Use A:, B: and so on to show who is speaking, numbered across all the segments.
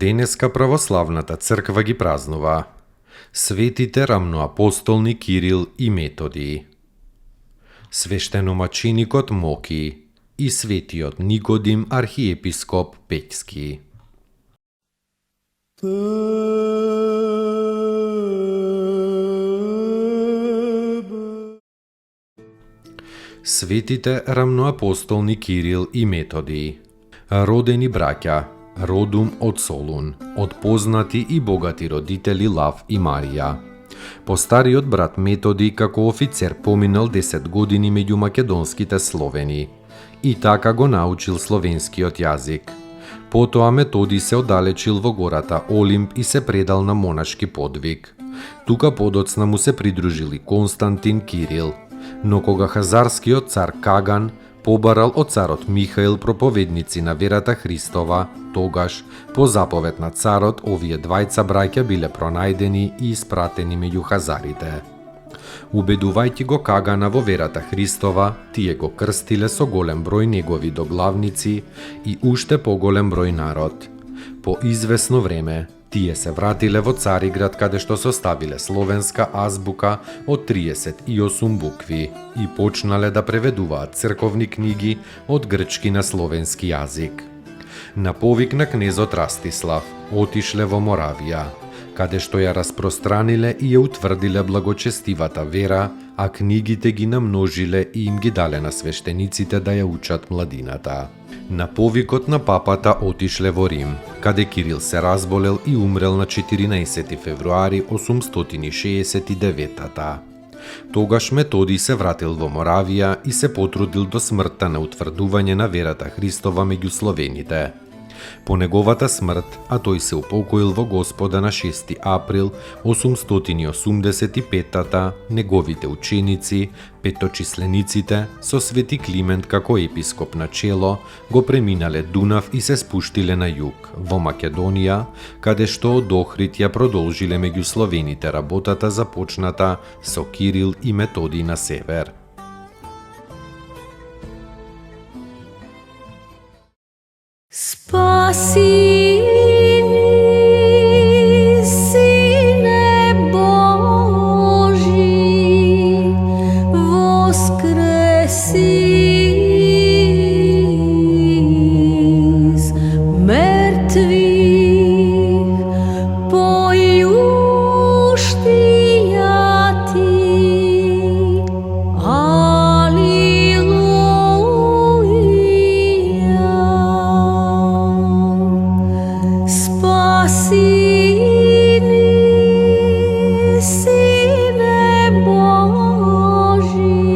A: Денеска православната црква ги празнува светите рамноапостолни Кирил и Методи, свештеномаченикот Моки и светиот Никодим архиепископ Пеќски. Светите рамноапостолни Кирил и Методи, родени браќа, родум од Солун, од познати и богати родители Лав и Марија. Постариот брат Методи како офицер поминал 10 години меѓу македонските Словени и така го научил словенскиот јазик. Потоа Методи се оддалечил во гората Олимп и се предал на монашки подвиг. Тука подоцна му се придружили Константин Кирил, но кога хазарскиот цар Каган побарал од царот Михаил проповедници на верата Христова, тогаш, по заповед на царот, овие двајца браќа биле пронајдени и испратени меѓу хазарите. Убедувајќи го Кагана во верата Христова, тие го крстиле со голем број негови доглавници и уште поголем број народ. По извесно време, тие се вратиле во Цариград каде што составиле словенска азбука од 38 букви и почнале да преведуваат црковни книги од грчки на словенски јазик. На повик на кнезот Растислав отишле во Моравија, каде што ја распространиле и ја утврдиле благочестивата вера, а книгите ги намножиле и им ги дале на свештениците да ја учат младината. На повикот на папата отишле во Рим, каде Кирил се разболел и умрел на 14 февруари 869-та. Тогаш Методи се вратил во Моравија и се потрудил до смртта на утврдување на верата Христова меѓу словените. По неговата смрт, а тој се упокоил во Господа на 6 април 885-та, неговите ученици, петочислениците, со Свети Климент како епископ на чело, го преминале Дунав и се спуштиле на југ, во Македонија, каде што од Охрид ја продолжиле меѓу словените работата започната со Кирил и Методи на север.
B: Спаси ни, Сине Божи, воскреси из мертвих, појуштија ти, Сине Божи,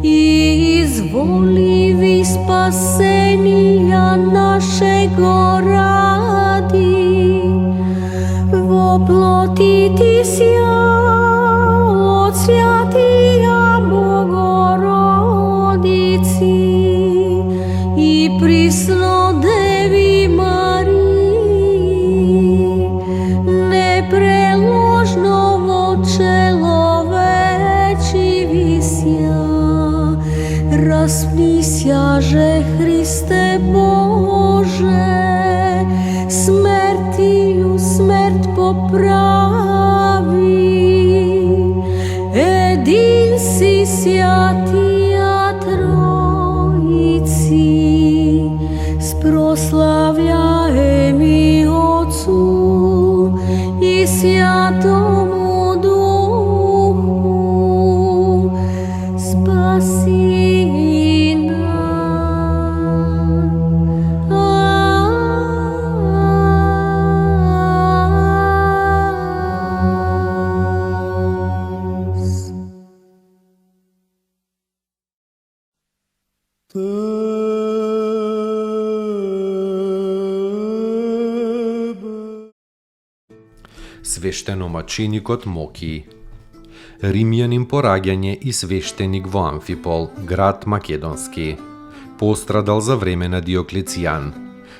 B: izvoli spasenija našego radi, voplotiti sja od svjatija Bogorodici i prisno Devi Mariji, nepreložno vočelo veći visja, raspnisjaže Hriste Bože, smrtiju smrt popravi, edin si sjatija Trojici, sproslavljajem i Otcu i Sjatomu Duhu, spasi
A: Свештеномаченикот Моки. Римјанин по раѓање и свештеник во Амфипол, град македонски. Пострадал за време на Диоклецијан.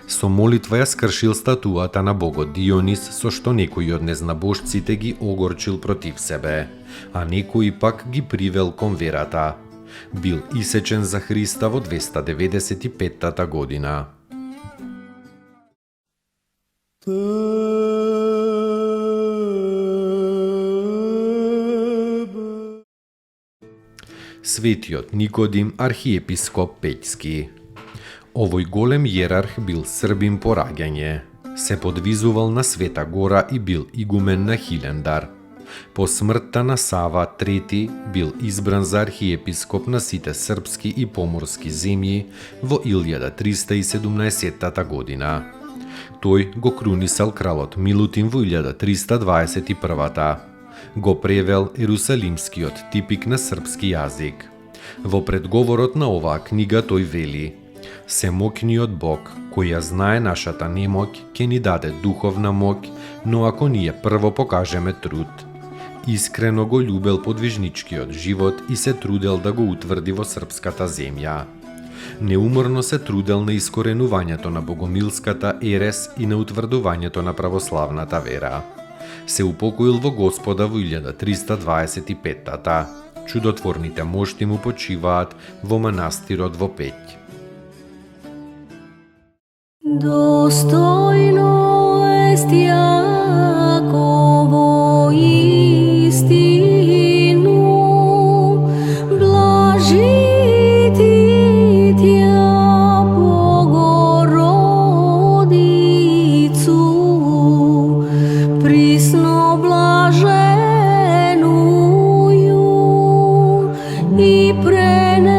A: Со молитва ја скршил статуата на богот Дионис, со што некои од незнабожците ги огорчил против себе, а некои пак ги привел кон верата. Бил исечен за Христа во 295 година. Светиот Никодим, архиепископ Пеќски. Овој голем јерарх бил србин по раѓање. Се подвизувал на Света Гора и бил игумен на Хилендар. По смртта на Сава III бил избран за архиепископ на сите српски и поморски земји во 1317 година. Тој го крунисал кралот Милутин во 1321. Го превел ерусалимскиот типик на српски јазик. Во предговорот на оваа книга тој вели: Семоќниот Бог, кој ја знае нашата немоќ, ќе ни даде духовна моќ, но ако ние прво покажеме труд. Искрено го љубел подвижничкиот живот и се трудел да го утврди во српската земја. Неуморно се трудел на искоренувањето на богомилската ерес и на утврдувањето на православната вера. Се упокоил во Господа во 1325-та. Чудотворните мошти му почиваат во манастирот во Пеќ.
B: Достойно ест Јаково истину, блажити тја Богородицу, присно блаженују и прене